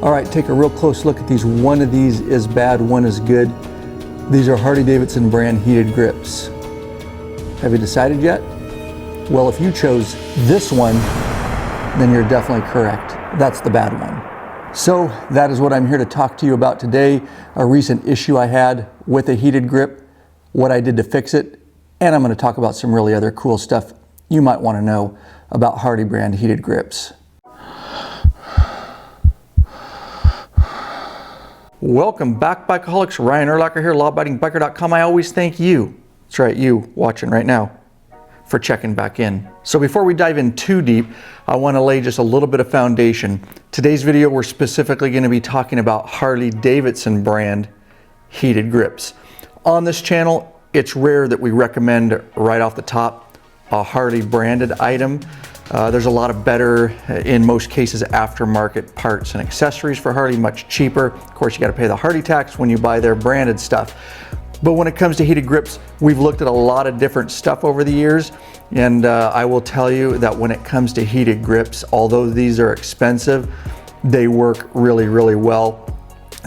All right, take a real close look at these. One of these is bad, one is good. These are Harley-Davidson brand heated grips. Have you decided yet? Well, if you chose this one, then you're definitely correct. That's the bad one. So that is what I'm here to talk to you about today, a recent issue I had with a heated grip, what I did to fix it, and I'm going to talk about some really other cool stuff you might want to know about Harley brand heated grips. Welcome back, Bikeaholics. Ryan Urlacher here, lawabidingbiker.com. I always thank you, that's right, you watching right now, for checking back in. So before we dive in too deep, I want to lay just a little bit of foundation. Today's video, we're specifically going to be talking about Harley-Davidson brand heated grips. On this channel, it's rare that we recommend right off the top a Harley branded item. There's a lot of better, in most cases, aftermarket parts and accessories for Harley, much cheaper. Of course, you got to pay the Harley tax when you buy their branded stuff. But when it comes to heated grips, we've looked at a lot of different stuff over the years, and I will tell you that when it comes to heated grips, although these are expensive, they work really, really well.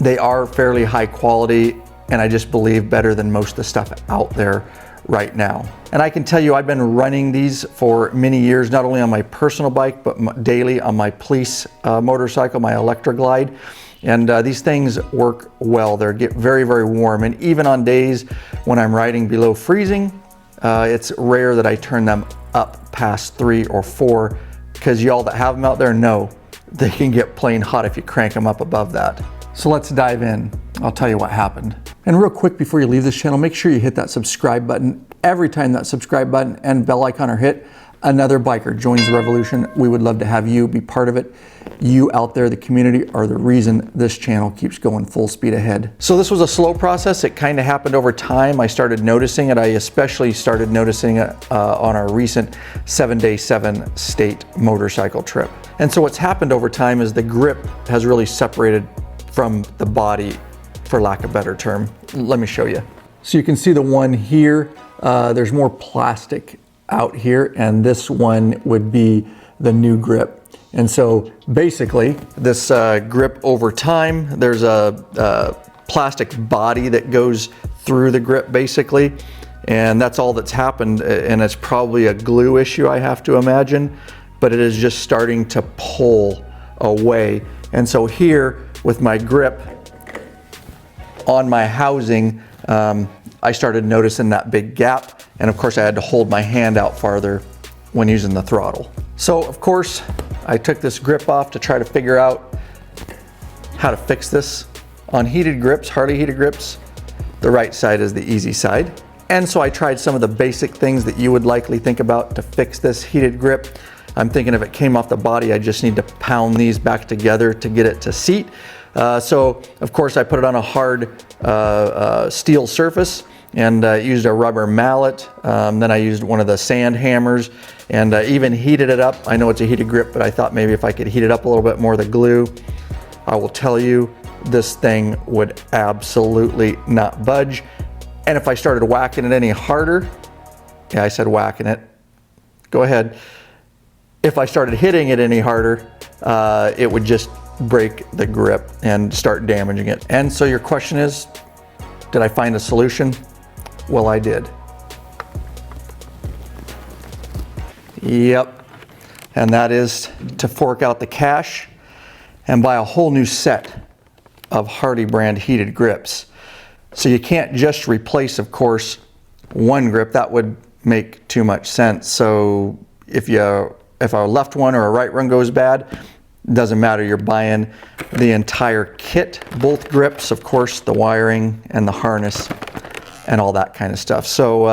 They are fairly high quality, and I just believe better than most of the stuff out there right now. And I can tell you, I've been running these for many years, not only on my personal bike, but daily on my police motorcycle, my Electroglide. And these things work well. They get very, very warm. And even on days when I'm riding below freezing, it's rare that I turn them up past 3 or 4, because y'all that have them out there know they can get plain hot if you crank them up above that. So let's dive in. I'll tell you what happened. And real quick, before you leave this channel, make sure you hit that subscribe button. Every time that subscribe button and bell icon are hit, another biker joins the revolution. We would love to have you be part of it. You out there, the community, are the reason this channel keeps going full speed ahead. So this was a slow process. It kind of happened over time. I started noticing it. I especially started noticing it on our recent 7-day, 7-state motorcycle trip. And so what's happened over time is the grip has really separated from the body, for lack of a better term. Let me show you. So you can see the one here, there's more plastic out here, and this one would be the new grip. And so basically this grip over time, there's a plastic body that goes through the grip basically, and that's all that's happened. And it's probably a glue issue, I have to imagine, but it is just starting to pull away. And so here with my grip on my housing, I started noticing that big gap, and of course I had to hold my hand out farther when using the throttle. So of course I took this grip off to try to figure out how to fix this. On heated grips, Harley heated grips, the right side is the easy side. And so I tried some of the basic things that you would likely think about to fix this heated grip. I'm thinking if it came off the body, I just need to pound these back together to get it to seat. So of course I put it on a hard steel surface and used a rubber mallet. Then I used one of the sand hammers and even heated it up. I know it's a heated grip, but I thought maybe if I could heat it up a little bit more, the glue, I will tell you, this thing would absolutely not budge. And if I started whacking it any harder, yeah, I said whacking it, go ahead. If I started hitting it any harder, it would just break the grip and start damaging it. And so your question is, did I find a solution? Well, I did. Yep. And that is to fork out the cash and buy a whole new set of Harley brand heated grips. So you can't just replace, of course, one grip. That would make too much sense. So if a left one or a right one goes bad, doesn't matter, you're buying the entire kit, both grips, of course, the wiring and the harness and all that kind of stuff. So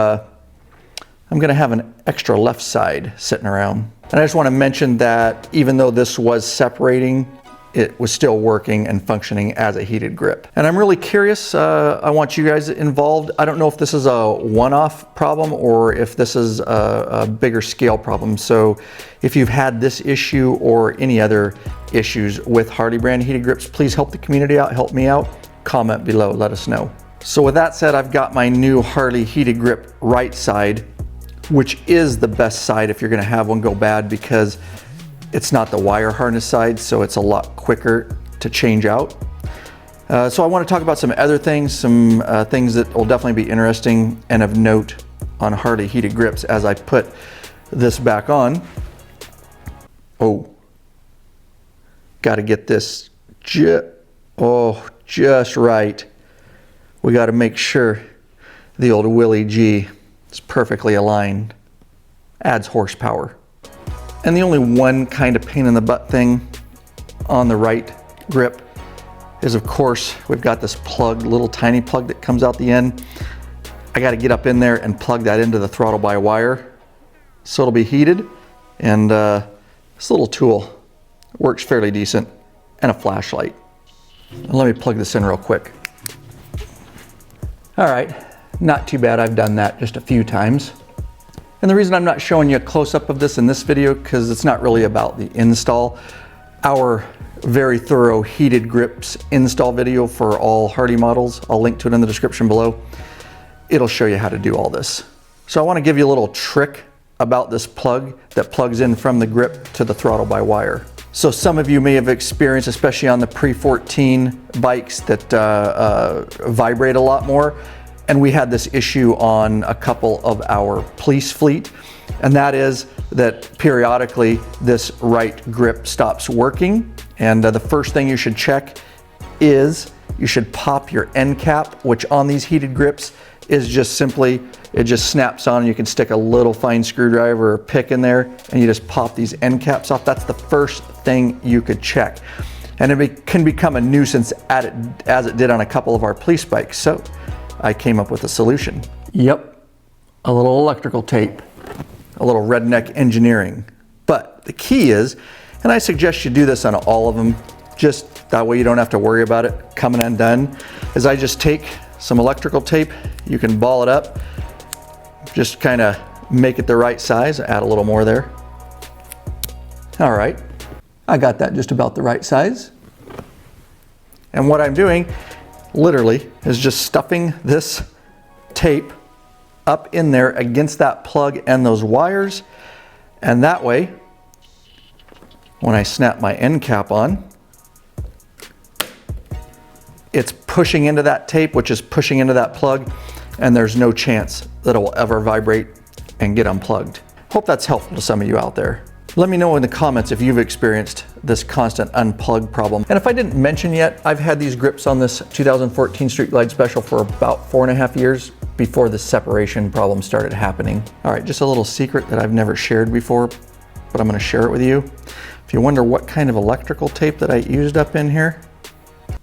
I'm gonna have an extra left side sitting around. And I just wanna mention that even though this was separating, it was still working and functioning as a heated grip. And I'm really curious, I want you guys involved. I don't know if this is a one-off problem or if this is a bigger scale problem. So if you've had this issue or any other issues with Harley brand heated grips, please help the community out, help me out. Comment below, let us know. So with that said, I've got my new Harley heated grip right side, which is the best side if you're gonna have one go bad, because it's not the wire harness side, so it's a lot quicker to change out. So I want to talk about some other things, some things that will definitely be interesting and of note on Harley heated grips as I put this back on. Oh, got to get this just right. We got to make sure the old Willie G is perfectly aligned. Adds horsepower. And the only one kind of pain in the butt thing on the right grip is, of course, we've got this plug, little tiny plug that comes out the end. I got to get up in there and plug that into the throttle by wire so it'll be heated. And this little tool works fairly decent, and a flashlight. And let me plug this in real quick. All right, not too bad. I've done that just a few times. And the reason I'm not showing you a close-up of this in this video, because it's not really about the install. Our very thorough heated grips install video for all Harley models, I'll link to it in the description below. It'll show you how to do all this. So I want to give you a little trick about this plug that plugs in from the grip to the throttle by wire. So some of you may have experienced, especially on the pre-14 bikes that vibrate a lot more. And we had this issue on a couple of our police fleet. And that is that periodically this right grip stops working. And the first thing you should check is you should pop your end cap, which on these heated grips is just simply, it just snaps on, and you can stick a little fine screwdriver or pick in there and you just pop these end caps off. That's the first thing you could check. And it can become a nuisance as it did on a couple of our police bikes. So I came up with a solution. Yep, a little electrical tape, a little redneck engineering. But the key is, and I suggest you do this on all of them, just that way you don't have to worry about it coming undone, is I just take some electrical tape, you can ball it up, just kind of make it the right size, add a little more there. All right, I got that just about the right size. And what I'm doing, literally, is just stuffing this tape up in there against that plug and those wires. And that way, when I snap my end cap on, it's pushing into that tape, which is pushing into that plug, and there's no chance that it will ever vibrate and get unplugged. Hope that's helpful to some of you out there. Let me know in the comments if you've experienced this constant unplug problem. And if I didn't mention yet, I've had these grips on this 2014 Street Glide Special for about 4.5 years before the separation problem started happening. All right, just a little secret that I've never shared before, but I'm gonna share it with you. If you wonder what kind of electrical tape that I used up in here,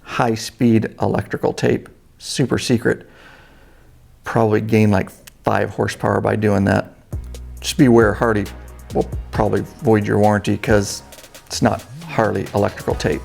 high-speed electrical tape, super secret. Probably gained like 5 horsepower by doing that. Just beware, Harley will probably void your warranty because it's not Harley electrical tape.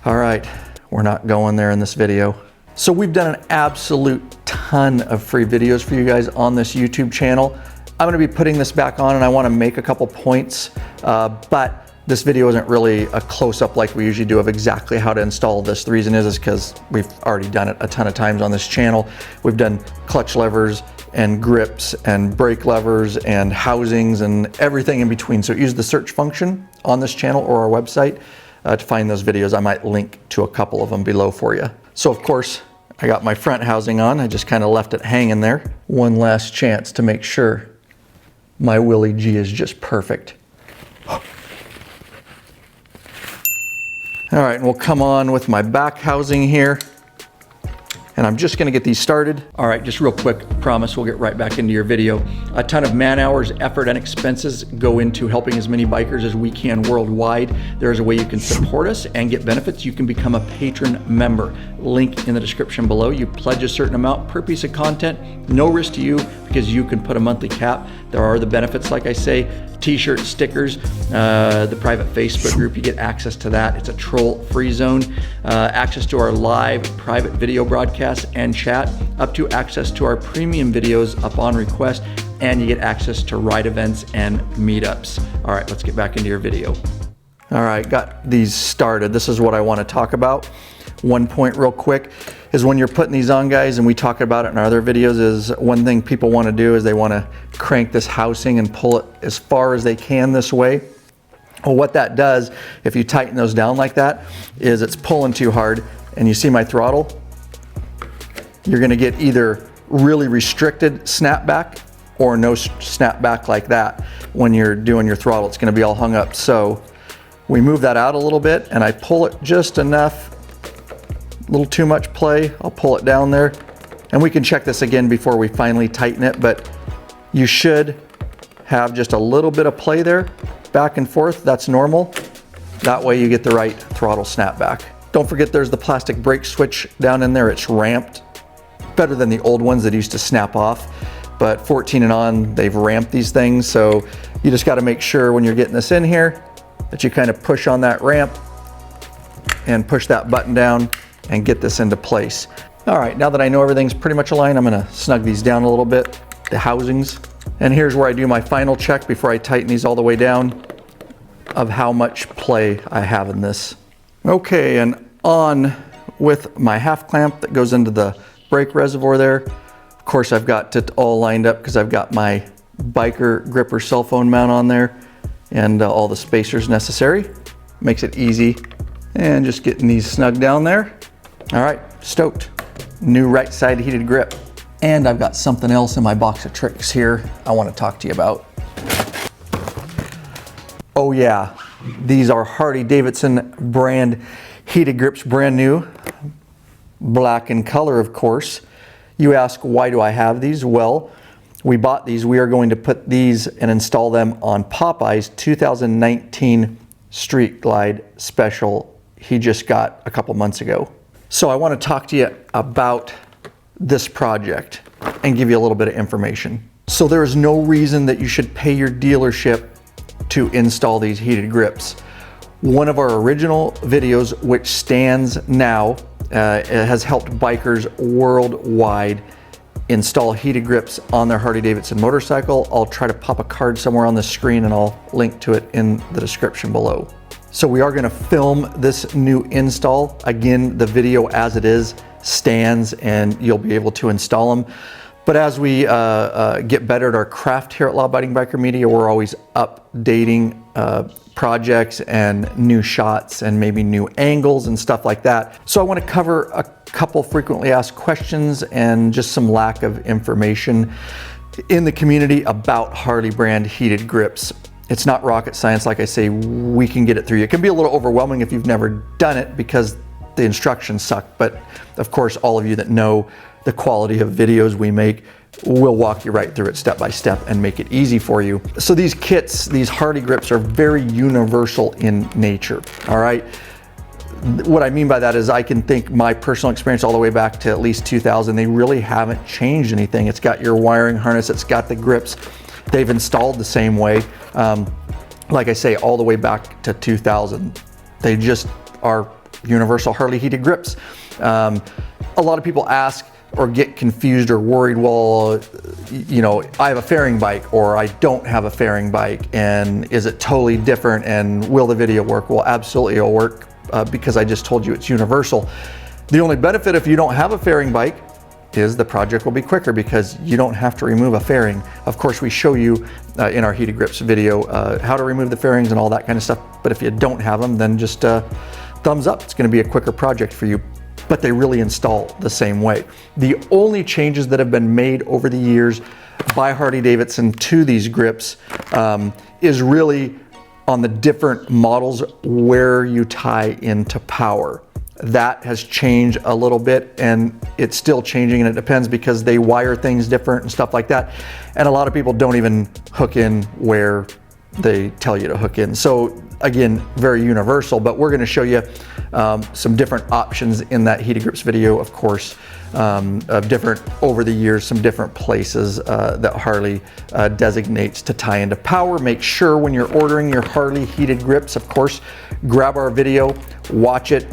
All right, we're not going there in this video. So we've done an absolute ton of free videos for you guys on this YouTube channel. I'm gonna be putting this back on and I wanna make a couple points, but this video isn't really a close-up like we usually do of exactly how to install this. The reason is because we've already done it a ton of times on this channel. We've done clutch levers and grips and brake levers and housings and everything in between. So use the search function on this channel or our website to find those videos. I might link to a couple of them below for you. So of course, I got my front housing on. I just kind of left it hanging there. One last chance to make sure my Willie G is just perfect. All right, and we'll come on with my back housing here. And I'm just gonna get these started. All right, just real quick, promise we'll get right back into your video. A ton of man hours, effort, and expenses go into helping as many bikers as we can worldwide. There is a way you can support us and get benefits. You can become a patron member. Link in the description below. You pledge a certain amount per piece of content, no risk to you because you can put a monthly cap. There are the benefits, like I say, t-shirts, stickers, the private Facebook group, you get access to that. It's a troll-free zone. Access to our live private video broadcasts and chat, up to access to our premium videos upon request, and you get access to ride events and meetups. All right, let's get back into your video. All right, got these started. This is what I want to talk about. One point real quick is when you're putting these on, guys, and we talk about it in our other videos, is one thing people want to do is they want to crank this housing and pull it as far as they can this way. Well, what that does, if you tighten those down like that, is it's pulling too hard, and you see my throttle, you're gonna get either really restricted snapback or no snapback like that. When you're doing your throttle, it's gonna be all hung up. So we move that out a little bit, and I pull it just enough, a little too much play, I'll pull it down there. And we can check this again before we finally tighten it, but you should have just a little bit of play there, back and forth, that's normal. That way you get the right throttle snapback. Don't forget there's the plastic brake switch down in there, it's ramped. Better than the old ones that used to snap off, but 14 and on, they've ramped these things, so you just gotta make sure when you're getting this in here that you kind of push on that ramp and push that button down and get this into place. All right, now that I know everything's pretty much aligned, I'm gonna snug these down a little bit, the housings. And here's where I do my final check before I tighten these all the way down of how much play I have in this. Okay, and on with my half clamp that goes into the brake reservoir there. Of course, I've got it all lined up because I've got my biker gripper cell phone mount on there and all the spacers necessary. Makes it easy. And just getting these snug down there. All right, stoked. New right side heated grip. And I've got something else in my box of tricks here I want to talk to you about. Oh yeah, these are Harley-Davidson brand heated grips, brand new. Black in color, of course. You ask, why do I have these? Well, we bought these. We are going to put these and install them on Popeye's 2019 Street Glide Special he just got a couple months ago. So I want to talk to you about this project and give you a little bit of information. So there is no reason that you should pay your dealership to install these heated grips. One of our original videos, which stands now, it has helped bikers worldwide install heated grips on their Harley-Davidson motorcycle. I'll try to pop a card somewhere on the screen and I'll link to it in the description below. So we are going to film this new install. Again, the video as it is stands and you'll be able to install them. But as we get better at our craft here at Law Abiding Biker Media, we're always updating projects and new shots and maybe new angles and stuff like that. So I want to cover a couple frequently asked questions and just some lack of information in the community about Harley brand heated grips. It's not rocket science, like I say, we can get it through you. It can be a little overwhelming if you've never done it because the instructions suck, but of course all of you that know the quality of videos we make, we'll walk you right through it step by step and make it easy for you. So these kits, these Harley grips are very universal in nature, all right? What I mean by that is I can think my personal experience all the way back to at least 2000, they really haven't changed anything. It's got your wiring harness, it's got the grips. They've installed the same way. Like I say, all the way back to 2000. They just are universal Harley heated grips. A lot of people ask or get confused or worried, well, you know, I have a fairing bike or I don't have a fairing bike, and is it totally different and will the video work? Well, absolutely it'll work because I just told you it's universal. The only benefit if you don't have a fairing bike is the project will be quicker because you don't have to remove a fairing. Of course, we show you in our heated grips video how to remove the fairings and all that kind of stuff. But if you don't have them, then just thumbs up. It's going to be a quicker project for you. But they really install the same way. The only changes that have been made over the years by Harley-Davidson to these grips is really on the different models where you tie into power. That has changed a little bit and it's still changing, and it depends because they wire things different and stuff like that. And a lot of people don't even hook in where they tell you to hook in. So again, very universal, but we're going to show you some different options in that heated grips video, of course, of different over the years, some different places that Harley designates to tie into power. Make sure when you're ordering your Harley heated grips, of course, grab our video, watch it.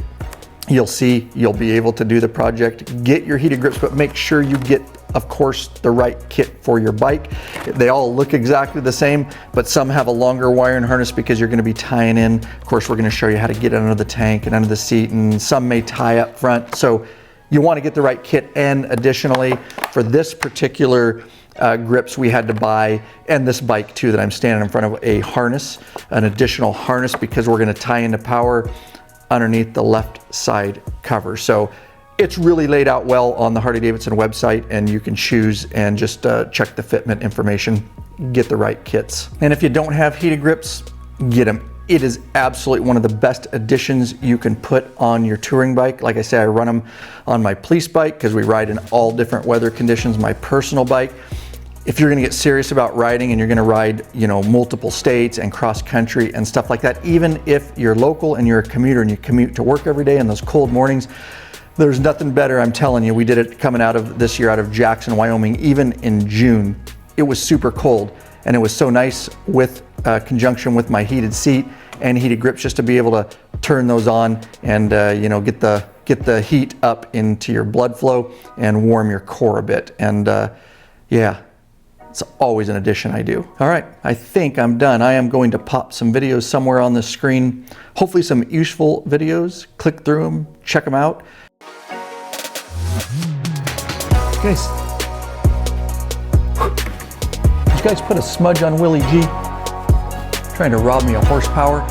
You'll see, you'll be able to do the project, get your heated grips, but make sure you get, of course, the right kit for your bike. They all look exactly the same, but some have a longer wiring harness because you're going to be tying in. Of course, we're going to show you how to get under the tank and under the seat, and some may tie up front. So you want to get the right kit. And additionally, for this particular grips we had to buy, and this bike too that I'm standing in front of, a harness, an additional harness, because we're going to tie into power underneath the left side cover. So it's really laid out well on the Harley-Davidson website, and you can choose and just check the fitment information, get the right kits. And if you don't have heated grips, get them. It is absolutely one of the best additions you can put on your touring bike. Like I say, I run them on my police bike because we ride in all different weather conditions. My personal bike, if you're gonna get serious about riding and you're gonna ride, you know, multiple states and cross country and stuff like that, even if you're local and you're a commuter and you commute to work every day in those cold mornings, there's nothing better, I'm telling you. We did it coming out of this year out of Jackson, Wyoming, even in June. It was super cold, and it was so nice with conjunction with my heated seat and heated grips just to be able to turn those on and you know, get the heat up into your blood flow and warm your core a bit. And yeah, it's always an addition I do. All right, I think I'm done. I am going to pop some videos somewhere on the screen, hopefully some useful videos. Click through them, check them out. Guys, did you guys put a smudge on Willie G? Trying to rob me of horsepower?